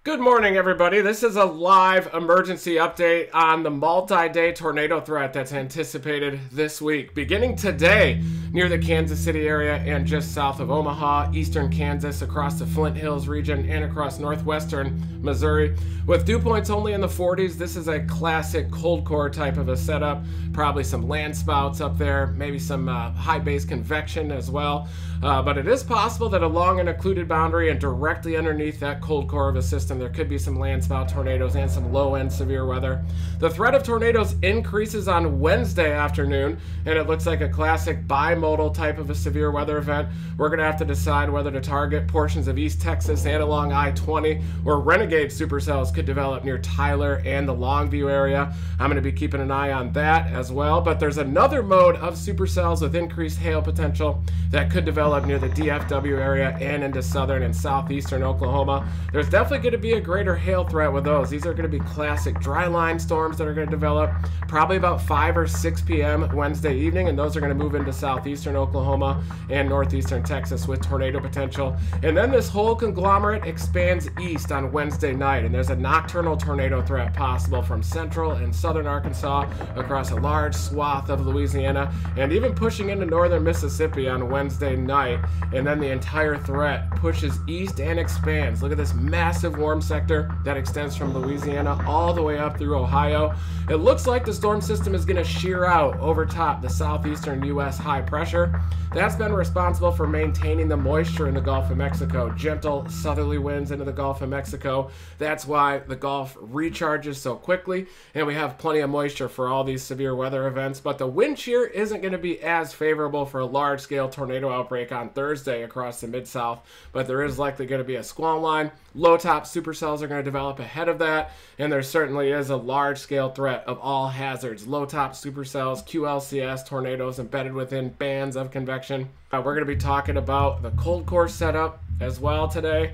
Good morning, everybody. This is a live emergency update on the multi-day tornado threat that's anticipated this week. Beginning today near the Kansas City area and just south of Omaha, eastern Kansas, across the Flint Hills region, and across northwestern Missouri. With dew points only in the 40s, this is a classic cold core type of a setup. Probably some land spouts up there, maybe some high base convection as well. But it is possible that along an occluded boundary and directly underneath that cold core of a system, there could be some landspout tornadoes and some low-end severe weather. The threat of tornadoes increases on Wednesday afternoon, and it looks like a classic bimodal type of a severe weather event. We're going to have to decide whether to target portions of East Texas and along I-20, where renegade supercells could develop near Tyler and the Longview area. I'm going to be keeping an eye on that as well, but there's another mode of supercells with increased hail potential that could develop near the DFW area and into southern and southeastern Oklahoma. There's definitely going to be a greater hail threat with those. These are going to be classic dry line storms that are going to develop probably about 5 or 6 p.m. Wednesday evening, and those are going to move into southeastern Oklahoma and northeastern Texas with tornado potential. And then this whole conglomerate expands east on Wednesday night, and there's a nocturnal tornado threat possible from central and southern Arkansas across a large swath of Louisiana and even pushing into northern Mississippi on Wednesday night. And then the entire threat pushes east and expands. Look at this massive warm sector that extends from Louisiana all the way up through Ohio. It looks like the storm system is going to shear out over top the southeastern U.S. high pressure. That's been responsible for maintaining the moisture in the Gulf of Mexico. Gentle southerly winds into the Gulf of Mexico. That's why the Gulf recharges so quickly, and we have plenty of moisture for all these severe weather events. But the wind shear isn't going to be as favorable for a large-scale tornado outbreak on Thursday across the Mid-South, but there is likely going to be a squall line. Low-top supercells are going to develop ahead of that, and there certainly is a large-scale threat of all hazards. Low-top supercells, QLCS tornadoes embedded within bands of convection. We're going to be talking about the cold core setup as well today.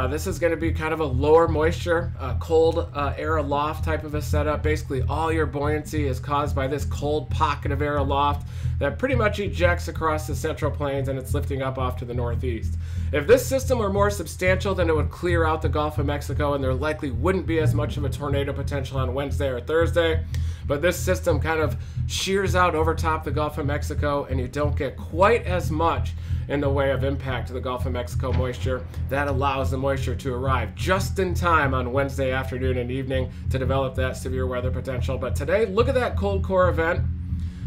This is going to be kind of a lower moisture, cold air aloft type of a setup. Basically, all your buoyancy is caused by this cold pocket of air aloft that pretty much ejects across the central plains, and it's lifting up off to the northeast. If this system were more substantial, then it would clear out the Gulf of Mexico, and there likely wouldn't be as much of a tornado potential on Wednesday or Thursday. But this system kind of shears out over top the Gulf of Mexico, and you don't get quite as much in the way of impact to the Gulf of Mexico moisture. That allows the moisture to arrive just in time on Wednesday afternoon and evening to develop that severe weather potential. But today, look at that cold core event.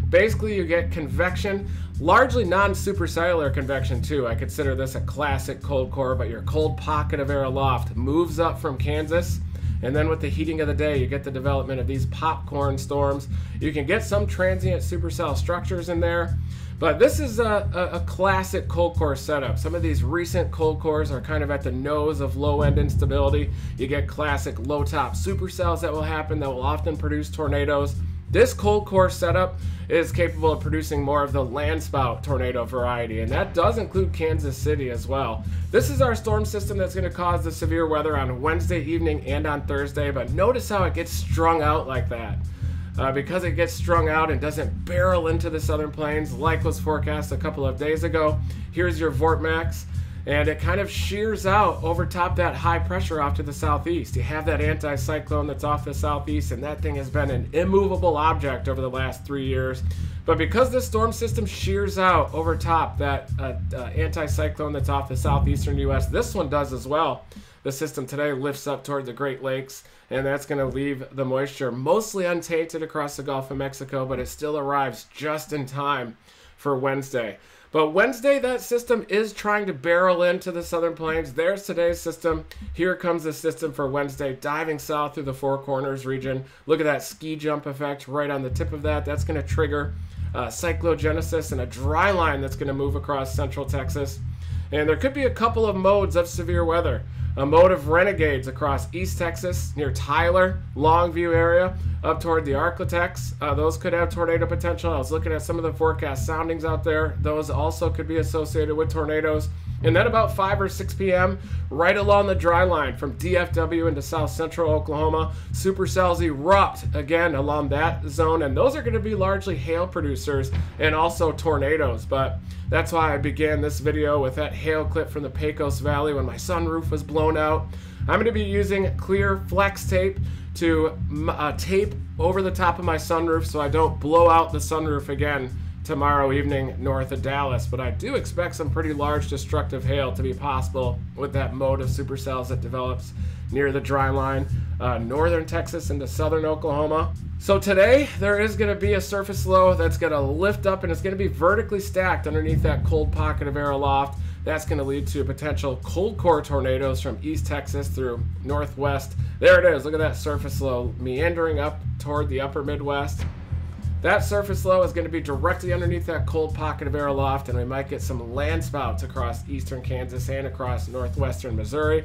Basically, you get convection, largely non-supercellular convection too. I consider this a classic cold core, but your cold pocket of air aloft moves up from Kansas. And then with the heating of the day, you get the development of these popcorn storms. You can get some transient supercell structures in there. But this is a classic cold core setup. Some of these recent cold cores are kind of at the nose of low-end instability. You get classic low-top supercells that will happen that will often produce tornadoes. This cold core setup is capable of producing more of the landspout tornado variety, and that does include Kansas City as well. This is our storm system that's going to cause the severe weather on Wednesday evening and on Thursday, but notice how it gets strung out like that. Because it gets strung out and doesn't barrel into the southern plains like was forecast a couple of days ago. Here's your vortex, and it kind of shears out over top that high pressure off to the southeast. You have that anticyclone that's off the southeast, and that thing has been an immovable object over the last 3 years. But because this storm system shears out over top that anticyclone that's off the southeastern U.S., this one does as well. The system today lifts up toward the Great Lakes, and that's going to leave the moisture mostly untainted across the Gulf of Mexico, but it still arrives just in time for Wednesday. But Wednesday, that system is trying to barrel into the southern plains. There's today's system. Here comes the system for Wednesday, diving south through the Four Corners region. Look at that ski jump effect right on the tip of that. That's going to trigger cyclogenesis and a dry line that's going to move across central Texas. And there could be a couple of modes of severe weather. A mode of renegades across East Texas near Tyler, Longview area, up toward the Arklatex. Those could have tornado potential. I was looking at some of the forecast soundings out there. Those also could be associated with tornadoes. And then about 5 or 6 p.m., right along the dry line from DFW into south central Oklahoma, supercells erupt again along that zone. And those are going to be largely hail producers and also tornadoes. But that's why I began this video with that hail clip from the Pecos Valley when my sunroof was blown out. I'm going to be using clear flex tape to tape over the top of my sunroof so I don't blow out the sunroof again tomorrow evening north of Dallas. But I do expect some pretty large destructive hail to be possible with that mode of supercells that develops near the dry line, northern Texas into southern Oklahoma. So today there is going to be a surface low that's going to lift up and it's going to be vertically stacked underneath that cold pocket of air aloft. That's going to lead to potential cold core tornadoes from East Texas through Northwest. There it is. Look at that surface low meandering up toward the upper Midwest. That surface low is going to be directly underneath that cold pocket of air aloft, and we might get some land spouts across eastern Kansas and across northwestern Missouri.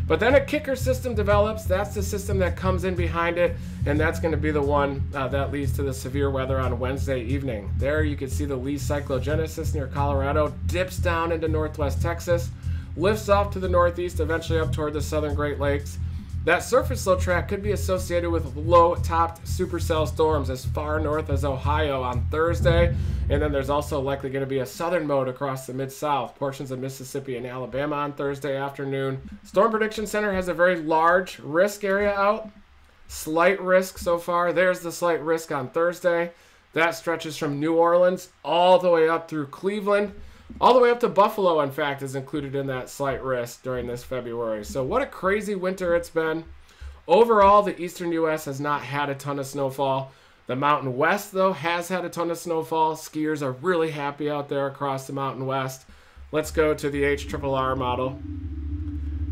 But then a kicker system develops. That's the system that comes in behind it, and that's going to be the one that leads to the severe weather on Wednesday evening. There you can see the Lee cyclogenesis near Colorado, dips down into northwest Texas, lifts off to the northeast, eventually up toward the southern Great Lakes. That surface low track could be associated with low-topped supercell storms as far north as Ohio on Thursday. And then there's also likely going to be a southern mode across the Mid-South, portions of Mississippi and Alabama on Thursday afternoon. Storm Prediction Center has a very large risk area out. Slight risk so far. There's the slight risk on Thursday. That stretches from New Orleans all the way up through Cleveland. All the way up to Buffalo, in fact, is included in that slight risk during this February. So what a crazy winter it's been. Overall, the eastern U.S. has not had a ton of snowfall. The Mountain West, though, has had a ton of snowfall. Skiers are really happy out there across the Mountain West. Let's go to the HRRR model.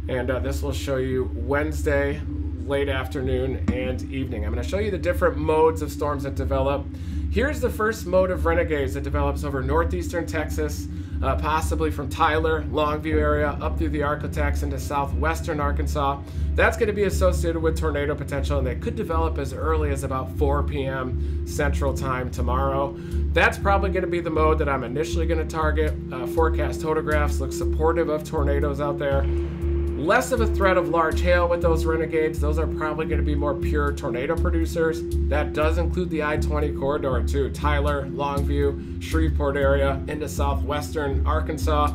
And this will show you Wednesday, late afternoon, and evening. I'm going to show you the different modes of storms that develop. Here's the first mode of renegades that develops over northeastern Texas, possibly from Tyler, Longview area, up through the Arklatex into southwestern Arkansas. That's going to be associated with tornado potential, and they could develop as early as about 4 p.m. Central Time tomorrow. That's probably going to be the mode that I'm initially going to target. Forecast photographs look supportive of tornadoes out there. Less of a threat of large hail with those renegades. Those are probably going to be more pure tornado producers. That does include the I-20 corridor too. Tyler, Longview, Shreveport area into southwestern Arkansas.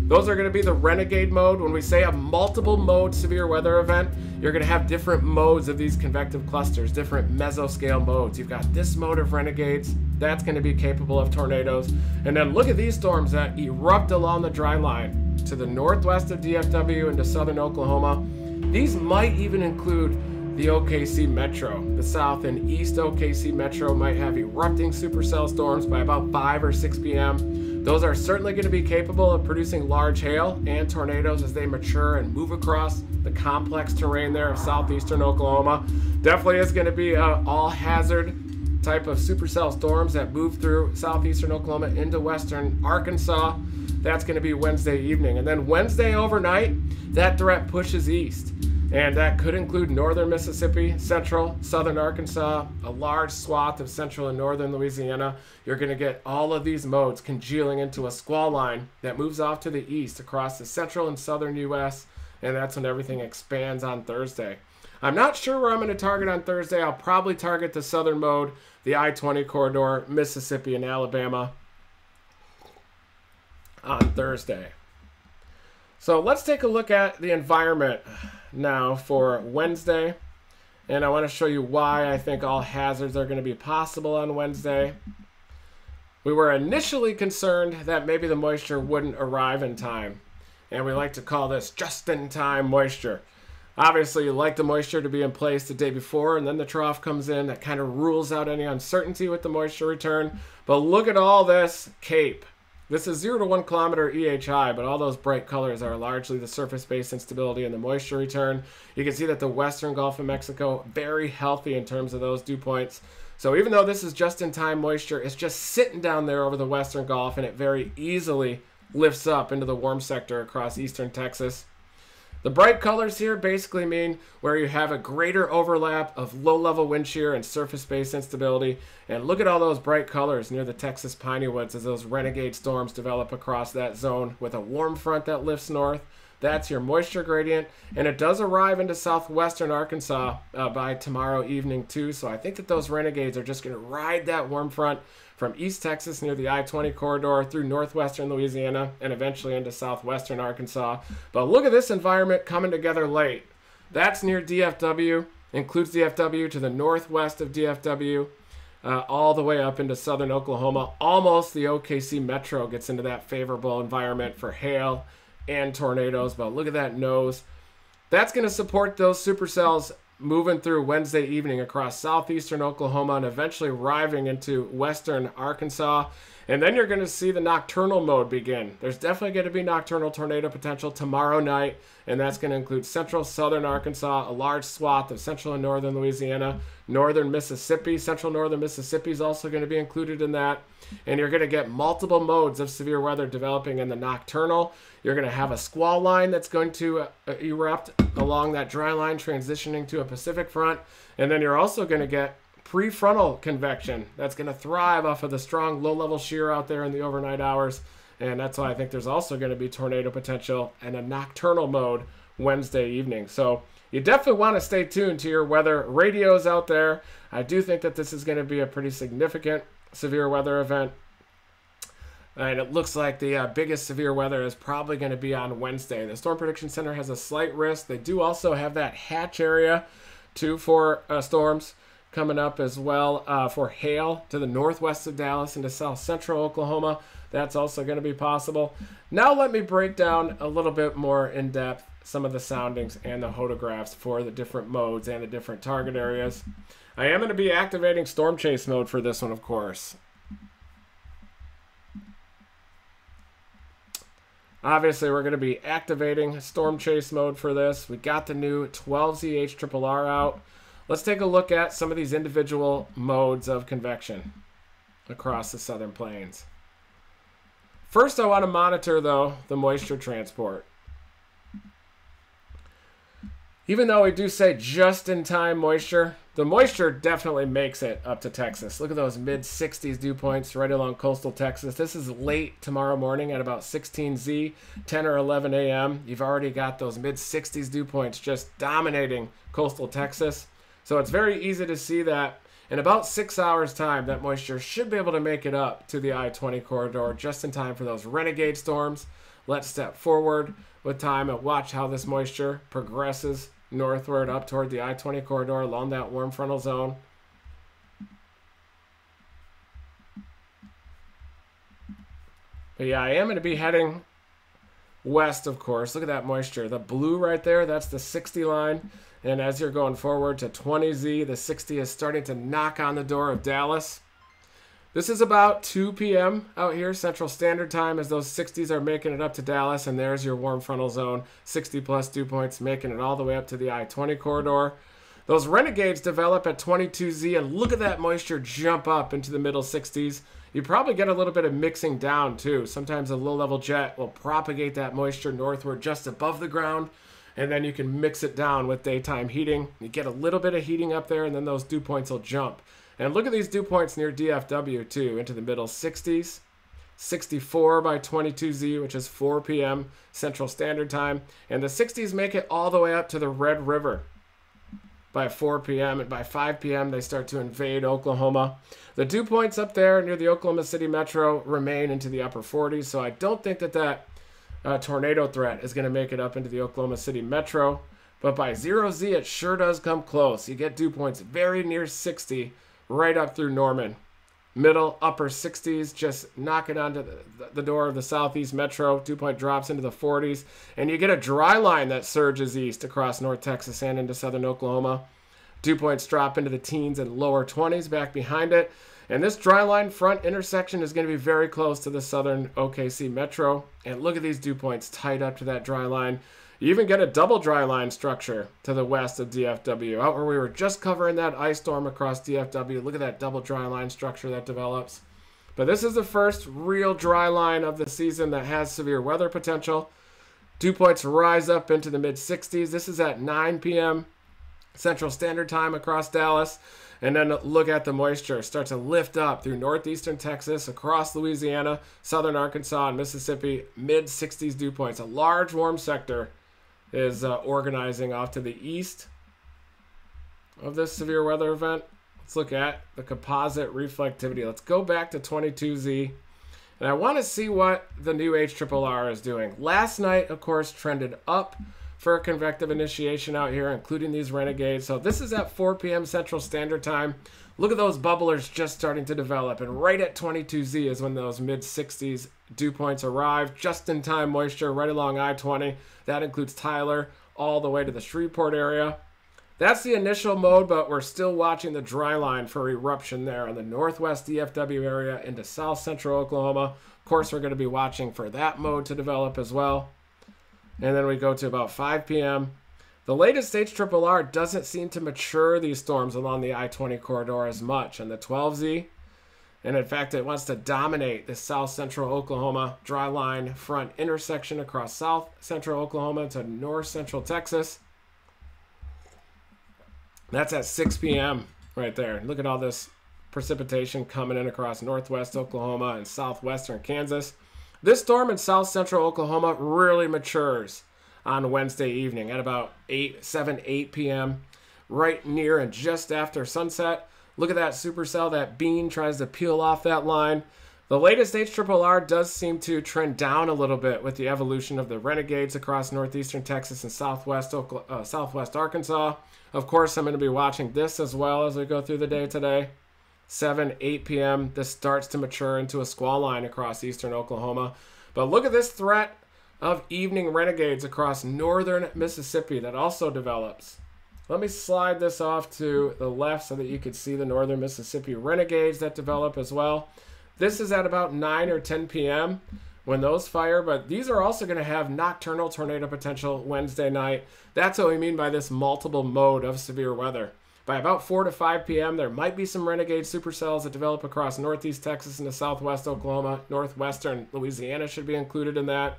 Those are going to be the renegade mode. When we say a multiple mode severe weather event, you're going to have different modes of these convective clusters, different mesoscale modes. You've got this mode of renegades. That's going to be capable of tornadoes. And then look at these storms that erupt along the dry line to the northwest of DFW into southern Oklahoma. These might even include the OKC Metro. The south and east OKC Metro might have erupting supercell storms by about 5 or 6 p.m. Those are certainly going to be capable of producing large hail and tornadoes as they mature and move across the complex terrain there of southeastern Oklahoma. Definitely is going to be an all-hazard type of supercell storms that move through southeastern Oklahoma into western Arkansas. That's going to be Wednesday evening. And then Wednesday overnight, that threat pushes east. And that could include northern Mississippi, central, southern Arkansas, a large swath of central and northern Louisiana. You're going to get all of these modes congealing into a squall line that moves off to the east across the central and southern U.S. And that's when everything expands on Thursday. I'm not sure where I'm going to target on Thursday. I'll probably target the southern mode, the I-20 corridor, Mississippi and Alabama on Thursday. So let's take a look at the environment now for Wednesday. And I want to show you why I think all hazards are going to be possible on Wednesday. We were initially concerned that maybe the moisture wouldn't arrive in time. And we like to call this just-in-time moisture. Obviously, you like the moisture to be in place the day before, and then the trough comes in. That kind of rules out any uncertainty with the moisture return. But look at all this CAPE. This is 0 to 1 kilometer EHI, but all those bright colors are largely the surface-based instability and the moisture return. You can see that the western Gulf of Mexico, very healthy in terms of those dew points. So even though this is just-in-time moisture, it's just sitting down there over the western Gulf, and it very easily lifts up into the warm sector across eastern Texas. The bright colors here basically mean where you have a greater overlap of low-level wind shear and surface-based instability. And look at all those bright colors near the Texas Piney Woods as those renegade storms develop across that zone with a warm front that lifts north. That's your moisture gradient, and it does arrive into southwestern Arkansas by tomorrow evening too. So I think that those renegades are just going to ride that warm front from East Texas near the I-20 corridor through northwestern Louisiana and eventually into southwestern Arkansas. But look at this environment coming together late. That's near DFW, includes DFW to the northwest of DFW, all the way up into southern Oklahoma. Almost the OKC metro gets into that favorable environment for hail and tornadoes. But look at that nose. That's going to support those supercells moving through Wednesday evening across southeastern Oklahoma and eventually arriving into western Arkansas. And then you're going to see the nocturnal mode begin. There's definitely going to be nocturnal tornado potential tomorrow night, and that's going to include central southern Arkansas, a large swath of central and northern Louisiana, northern Mississippi. Central northern Mississippi is also going to be included in that. And you're going to get multiple modes of severe weather developing in the nocturnal. You're going to have a squall line that's going to erupt along that dry line, transitioning to a Pacific front. And then you're also going to get prefrontal convection that's going to thrive off of the strong low-level shear out there in the overnight hours. And that's why I think there's also going to be tornado potential and a nocturnal mode Wednesday evening. So you definitely want to stay tuned to your weather radios out there. I do think that this is going to be a pretty significant severe weather event. And it looks like the biggest severe weather is probably going to be on Wednesday. The Storm Prediction Center has a slight risk. They do also have that hatch area too for storms coming up as well for hail to the northwest of Dallas into south central Oklahoma. That's also going to be possible. Now let me break down a little bit more in depth some of the soundings and the photographs for the different modes and the different target areas. I am going to be activating storm chase mode for this one, of course. Obviously, we're going to be activating storm chase mode for this. We got the new 12ZH-RRR out. Let's take a look at some of these individual modes of convection across the southern plains. First, I want to monitor, though, the moisture transport. Even though we do say just-in-time moisture, the moisture definitely makes it up to Texas. Look at those mid-60s dew points right along coastal Texas. This is late tomorrow morning at about 16Z, 10 or 11 a.m. You've already got those mid-60s dew points just dominating coastal Texas. So it's very easy to see that in about 6 hours' time, that moisture should be able to make it up to the I-20 corridor just in time for those renegade storms. Let's step forward with time and watch how this moisture progresses northward up toward the I-20 corridor along that warm frontal zone. But yeah, I am going to be heading west, of course. Look at that moisture. The blue right there, that's the 60 line. And as you're going forward to 20Z, the 60 is starting to knock on the door of Dallas. This is about 2 p.m. out here, Central Standard Time, as those 60s are making it up to Dallas. And there's your warm frontal zone, 60-plus dew points, making it all the way up to the I-20 corridor. Those renegades develop at 22Z, and look at that moisture jump up into the middle 60s. You probably get a little bit of mixing down, too. Sometimes a low-level jet will propagate that moisture northward just above the ground, and then you can mix it down with daytime heating. You get a little bit of heating up there, and then those dew points will jump. And look at these dew points near DFW, too, into the middle 60s. 64 by 22Z, which is 4 p.m. Central Standard Time. And the 60s make it all the way up to the Red River by 4 p.m. And by 5 p.m., they start to invade Oklahoma. The dew points up there near the Oklahoma City metro remain into the upper 40s. So I don't think that tornado threat is going to make it up into the Oklahoma City metro. But by 0Z, it sure does come close. You get dew points very near 60 right up through Norman. Middle, upper 60s, just knocking onto the door of the southeast metro. Dew point drops into the 40s. And you get a dry line that surges east across North Texas and into southern Oklahoma. Dew points drop into the teens and lower 20s back behind it. And this dry line front intersection is going to be very close to the southern OKC metro. And look at these dew points tied up to that dry line. You even get a double dry line structure to the west of DFW. Out where we were just covering that ice storm across DFW, look at that double dry line structure that develops. But this is the first real dry line of the season that has severe weather potential. Dew points rise up into the mid-60s. This is at 9 p.m. Central Standard Time across Dallas. And then look at the moisture. Start to lift up through northeastern Texas, across Louisiana, southern Arkansas, and Mississippi. Mid-60s dew points. A large warm sector is organizing off to the east of this severe weather event. Let's look at the composite reflectivity. Let's go back to 22Z. And I want to see what the new HRRR is doing. Last night, of course, trended up for a convective initiation out here, including these renegades. So this is at 4 p.m. Central Standard Time. Look at those bubblers just starting to develop. And right at 22Z is when those mid-60s dew points arrive. Just-in-time moisture right along I-20. That includes Tyler all the way to the Shreveport area. That's the initial mode, but we're still watching the dry line for eruption there in the northwest DFW area into south central Oklahoma. Of course, we're going to be watching for that mode to develop as well. And then we go to about 5 p.m. The latest HRRR doesn't seem to mature these storms along the I-20 corridor as much, and the 12Z. And in fact, it wants to dominate the south central Oklahoma dry line front intersection across south central Oklahoma to north central Texas. That's at 6 p.m. right there. Look at all this precipitation coming in across northwest Oklahoma and southwestern Kansas. This storm in south central Oklahoma really matures on Wednesday evening at about 8 p.m. right near and just after sunset. Look at that supercell. That beam tries to peel off that line. The latest HRRR does seem to trend down a little bit with the evolution of the renegades across northeastern Texas and southwest Arkansas. Of course, I'm going to be watching this as well as we go through the day today. 8 p.m. This starts to mature into a squall line across eastern Oklahoma. But look at this threat of evening renegades across northern Mississippi that also develops. Let me slide this off to the left so that you can see the northern Mississippi renegades that develop as well. This is at about 9 or 10 p.m. when those fire, but these are also going to have nocturnal tornado potential Wednesday night. That's what we mean by this multiple mode of severe weather. By about 4 to 5 p.m., there might be some renegade supercells that develop across northeast Texas into southwest Oklahoma. Northwestern Louisiana should be included in that.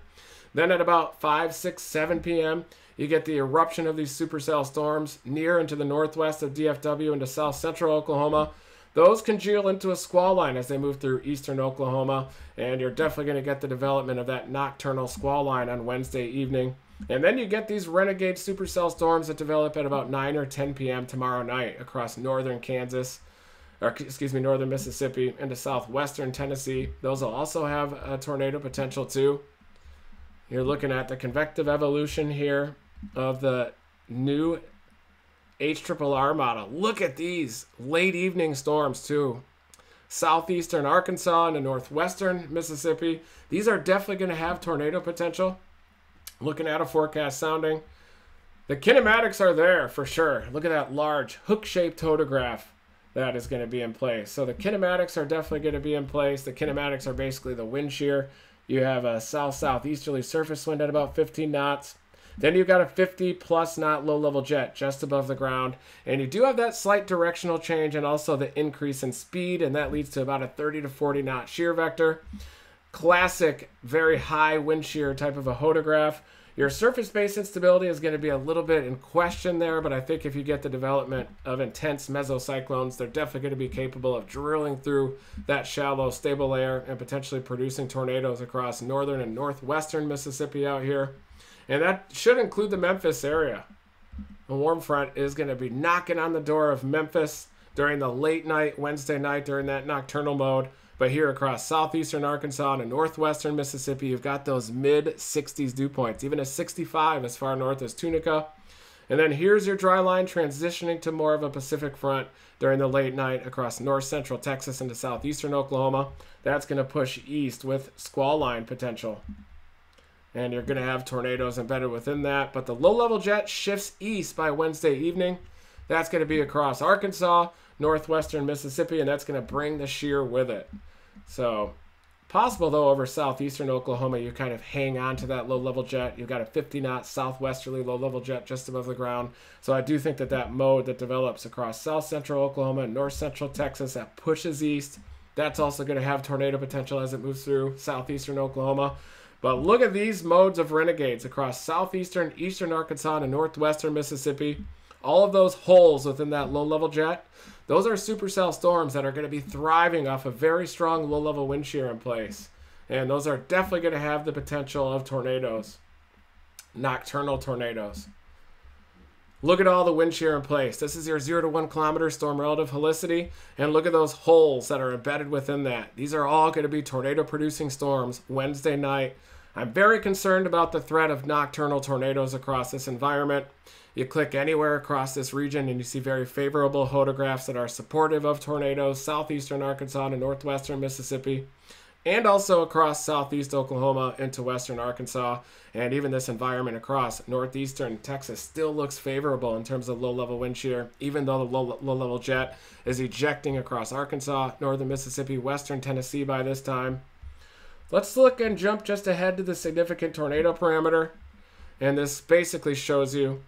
Then at about 5, 6, 7 p.m., you get the eruption of these supercell storms near into the northwest of DFW into south central Oklahoma. Those congeal into a squall line as they move through eastern Oklahoma, and you're definitely going to get the development of that nocturnal squall line on Wednesday evening. And then you get these renegade supercell storms that develop at about 9 or 10 p.m. tomorrow night across northern northern Mississippi into southwestern Tennessee. Those will also have a tornado potential too. You're looking at the convective evolution here of the new HRRR model. Look at these late evening storms too. Southeastern Arkansas and northwestern Mississippi. These are definitely going to have tornado potential. Looking at a forecast sounding. The kinematics are there for sure. Look at that large hook-shaped hodograph that is going to be in place. So the kinematics are definitely going to be in place. The kinematics are basically the wind shear. You have a south-southeasterly surface wind at about 15 knots. Then you've got a 50-plus knot low-level jet just above the ground. And you do have that slight directional change and also the increase in speed, and that leads to about a 30 to 40 knot shear vector. Classic, very high wind shear type of a hodograph. Your surface-based instability is going to be a little bit in question there, but I think if you get the development of intense mesocyclones, they're definitely going to be capable of drilling through that shallow, stable layer and potentially producing tornadoes across northern and northwestern Mississippi out here. And that should include the Memphis area. A warm front is going to be knocking on the door of Memphis during the late night, Wednesday night, during that nocturnal mode. But here across southeastern Arkansas and northwestern Mississippi, you've got those mid-60s dew points, even a 65 as far north as Tunica. And then here's your dry line transitioning to more of a Pacific front during the late night across north central Texas into southeastern Oklahoma. That's going to push east with squall line potential. And you're going to have tornadoes embedded within that. But the low-level jet shifts east by Wednesday evening. That's going to be across Arkansas, northwestern Mississippi, and that's going to bring the shear with it. So possible, though, over southeastern Oklahoma, you kind of hang on to that low-level jet. You've got a 50-knot southwesterly low-level jet just above the ground. So I do think that that mode that develops across south-central Oklahoma and north-central Texas that pushes east, that's also going to have tornado potential as it moves through southeastern Oklahoma. But look at these modes of renegades across southeastern, eastern Arkansas, and northwestern Mississippi. All of those holes within that low-level jet, those are supercell storms that are going to be thriving off a very strong low-level wind shear in place. And those are definitely going to have the potential of tornadoes, nocturnal tornadoes. Look at all the wind shear in place. This is your 0 to 1 kilometer storm relative helicity. And look at those holes that are embedded within that. These are all going to be tornado-producing storms Wednesday night. I'm very concerned about the threat of nocturnal tornadoes across this environment. You click anywhere across this region and you see very favorable photographs that are supportive of tornadoes, southeastern Arkansas and northwestern Mississippi, and also across southeast Oklahoma into western Arkansas, and even this environment across northeastern Texas still looks favorable in terms of low-level wind shear, even though the low-level jet is ejecting across Arkansas, northern Mississippi, western Tennessee by this time. Let's look and jump just ahead to the significant tornado parameter, and this basically shows you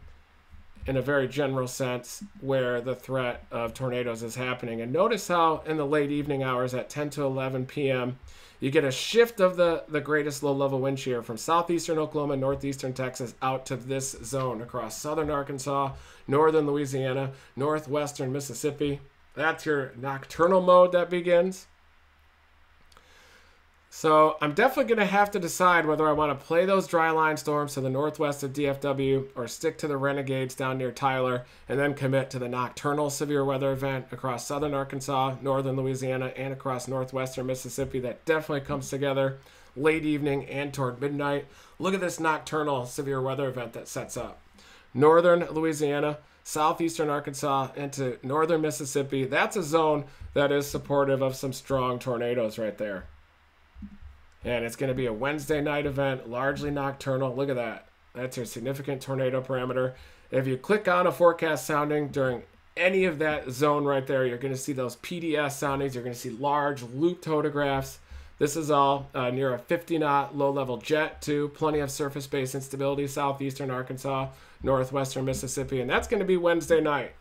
in a very general sense where the threat of tornadoes is happening. And notice how in the late evening hours at 10 to 11 p.m., you get a shift of the greatest low-level wind shear from southeastern Oklahoma, northeastern Texas out to this zone across southern Arkansas, northern Louisiana, northwestern Mississippi. That's your nocturnal mode that begins. So I'm definitely going to have to decide whether I want to play those dry line storms to the northwest of DFW or stick to the renegades down near Tyler and then commit to the nocturnal severe weather event across southern Arkansas, northern Louisiana, and across northwestern Mississippi that definitely comes together late evening and toward midnight. Look at this nocturnal severe weather event that sets up. Northern Louisiana, southeastern Arkansas, into northern Mississippi. That's a zone that is supportive of some strong tornadoes right there. And it's going to be a Wednesday night event, largely nocturnal. Look at that. That's your significant tornado parameter. If you click on a forecast sounding during any of that zone right there, you're going to see those PDS soundings. You're going to see large looped photographs. This is all near a 50-knot low-level jet, too. Plenty of surface-based instability, southeastern Arkansas, northwestern Mississippi. And that's going to be Wednesday night.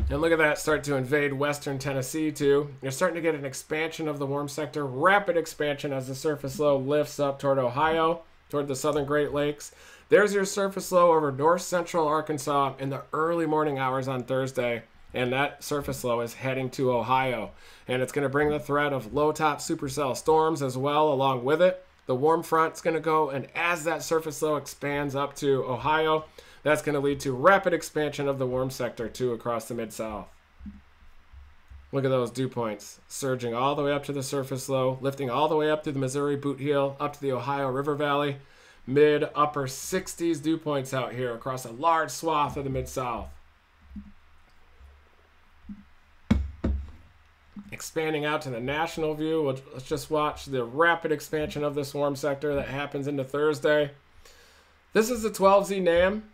And look at that start to invade western Tennessee, too. You're starting to get an expansion of the warm sector, rapid expansion as the surface low lifts up toward Ohio, toward the southern Great Lakes. There's your surface low over north central Arkansas in the early morning hours on Thursday. And that surface low is heading to Ohio. And it's going to bring the threat of low-top supercell storms as well along with it. The warm front's going to go, and as that surface low expands up to Ohio, that's going to lead to rapid expansion of the warm sector, too, across the Mid-South. Look at those dew points, surging all the way up to the surface low, lifting all the way up to the Missouri Boot Heel, up to the Ohio River Valley, mid-upper 60s dew points out here across a large swath of the Mid-South. Expanding out to the national view, let's just watch the rapid expansion of this warm sector that happens into Thursday. This is the 12Z NAM.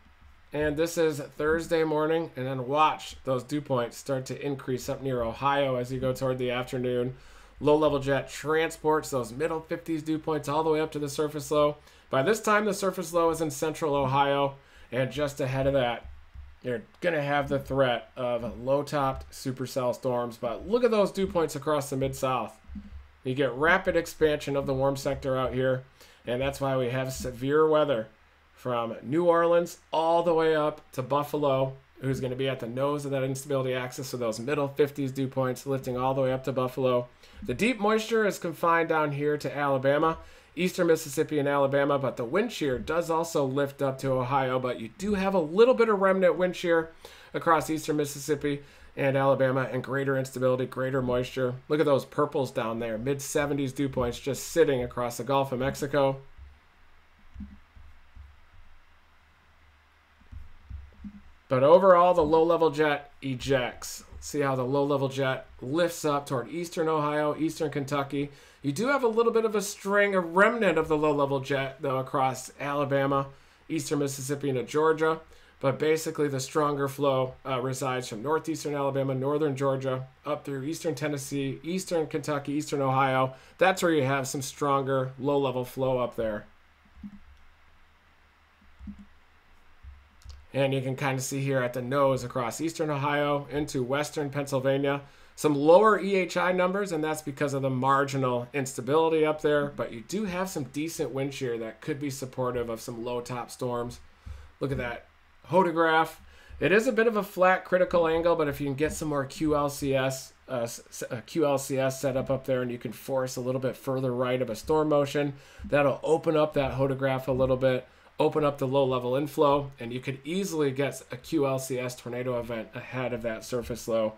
And this is Thursday morning, and then watch those dew points start to increase up near Ohio as you go toward the afternoon. Low-level jet transports those middle 50s dew points all the way up to the surface low. By this time, the surface low is in central Ohio, and just ahead of that, you're going to have the threat of low-topped supercell storms. But look at those dew points across the Mid-South. You get rapid expansion of the warm sector out here, and that's why we have severe weather from New Orleans all the way up to Buffalo, who's going to be at the nose of that instability axis, so those middle 50s dew points lifting all the way up to Buffalo. The deep moisture is confined down here to Alabama, eastern Mississippi and Alabama, but the wind shear does also lift up to Ohio, but you do have a little bit of remnant wind shear across eastern Mississippi and Alabama, and greater instability, greater moisture. Look at those purples down there, mid-70s dew points just sitting across the Gulf of Mexico. But overall, the low-level jet ejects. See how the low-level jet lifts up toward eastern Ohio, eastern Kentucky. You do have a little bit of a remnant of the low-level jet, though, across Alabama, eastern Mississippi, into Georgia. But basically, the stronger flow resides from northeastern Alabama, northern Georgia, up through eastern Tennessee, eastern Kentucky, eastern Ohio. That's where you have some stronger low-level flow up there. And you can kind of see here at the nose across eastern Ohio into western Pennsylvania, Some lower EHI numbers, and that's because of the marginal instability up there, but you do have some decent wind shear that could be supportive of some low top storms. Look at that hodograph. It is a bit of a flat critical angle, but if you can get some more QLCS set up there and you can force a little bit further right of a storm motion, that'll open up that hodograph a little bit, open up the low level inflow, and you could easily get a QLCS tornado event ahead of that surface low.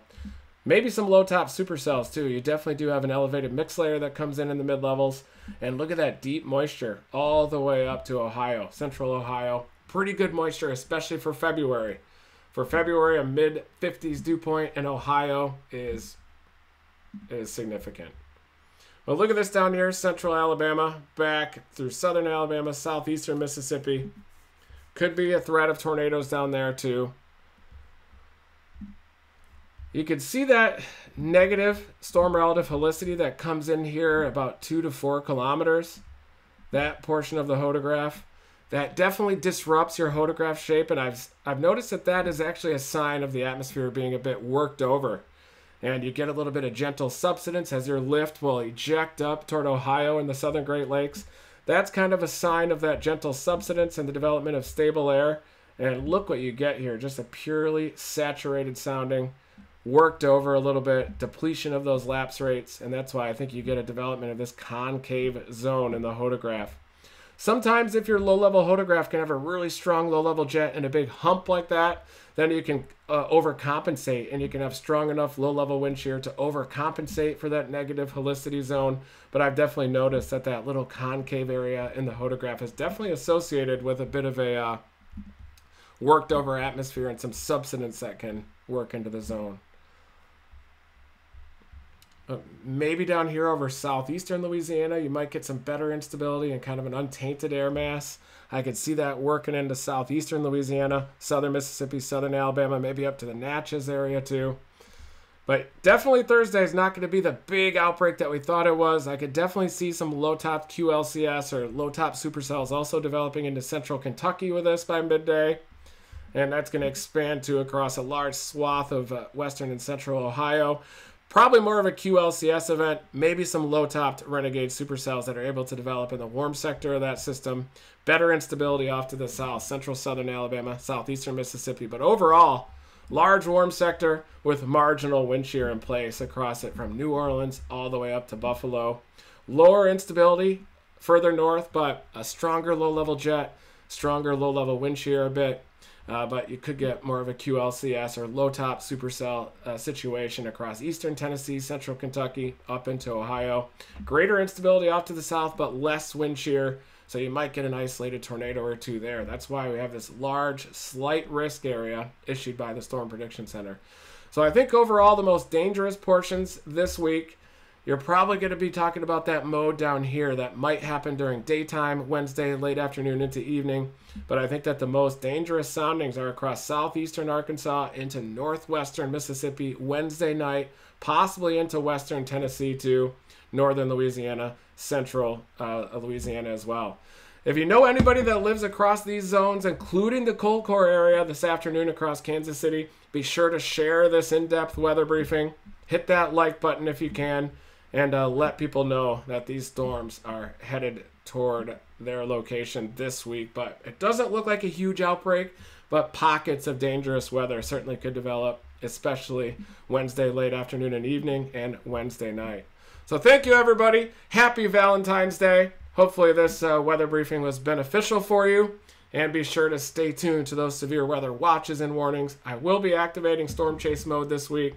Maybe some low top supercells too. You definitely do have an elevated mix layer that comes in the mid levels. And look at that deep moisture all the way up to Ohio, central Ohio. Pretty good moisture, especially for February. For February, a mid-50s dew point in Ohio is significant. Well, look at this down here, central Alabama, back through southern Alabama, southeastern Mississippi. Could be a threat of tornadoes down there too. You can see that negative storm relative helicity that comes in here about 2 to 4 kilometers. That portion of the hodograph. That definitely disrupts your hodograph shape, and I've noticed that is actually a sign of the atmosphere being a bit worked over. And you get a little bit of gentle subsidence as your lift will eject up toward Ohio and the southern Great Lakes. That's kind of a sign of that gentle subsidence and the development of stable air. And look what you get here, just a purely saturated sounding, worked over a little bit, depletion of those lapse rates, and that's why I think you get a development of this concave zone in the hodograph. Sometimes if your low-level hodograph can have a really strong low-level jet and a big hump like that, then you can overcompensate, and you can have strong enough low-level wind shear to overcompensate for that negative helicity zone. But I've definitely noticed that that little concave area in the hodograph is definitely associated with a bit of a worked over atmosphere and some subsidence that can work into the zone. Maybe down here over southeastern Louisiana, you might get some better instability and kind of an untainted air mass. I could see that working into southeastern Louisiana, southern Mississippi, southern Alabama, maybe up to the Natchez area too. But definitely Thursday is not going to be the big outbreak that we thought it was. I could definitely see some low-top QLCS or low-top supercells also developing into central Kentucky with this by midday. And that's going to expand to across a large swath of western and central Ohio. Probably more of a QLCS event, maybe some low-topped renegade supercells that are able to develop in the warm sector of that system. Better instability off to the south, central southern Alabama, southeastern Mississippi. But overall, large warm sector with marginal wind shear in place across it from New Orleans all the way up to Buffalo. Lower instability further north, but a stronger low-level jet, stronger low-level wind shear a bit. But you could get more of a QLCS or low-top supercell situation across eastern Tennessee, central Kentucky, up into Ohio. Greater instability off to the south, but less wind shear, so you might get an isolated tornado or two there. That's why we have this large, slight risk area issued by the Storm Prediction Center. So I think overall the most dangerous portions this week, you're probably going to be talking about that mode down here that might happen during daytime, Wednesday, late afternoon into evening. But I think that the most dangerous soundings are across southeastern Arkansas into northwestern Mississippi Wednesday night, possibly into western Tennessee too, northern Louisiana, central Louisiana as well. If you know anybody that lives across these zones, including the cold core area this afternoon across Kansas City, be sure to share this in-depth weather briefing. Hit that like button if you can. And let people know that these storms are headed toward their location this week. But it doesn't look like a huge outbreak, but pockets of dangerous weather certainly could develop, especially Wednesday late afternoon and evening and Wednesday night. So thank you, everybody. Happy Valentine's Day. Hopefully this weather briefing was beneficial for you. And be sure to stay tuned to those severe weather watches and warnings. I will be activating storm chase mode this week.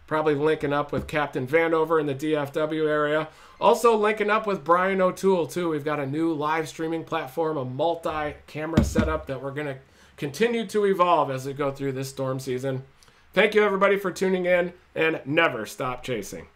Probably linking up with Captain Vanover in the DFW area. Also linking up with Brian O'Toole, too. We've got a new live streaming platform, a multi-camera setup that we're going to continue to evolve as we go through this storm season. Thank you, everybody, for tuning in, and never stop chasing.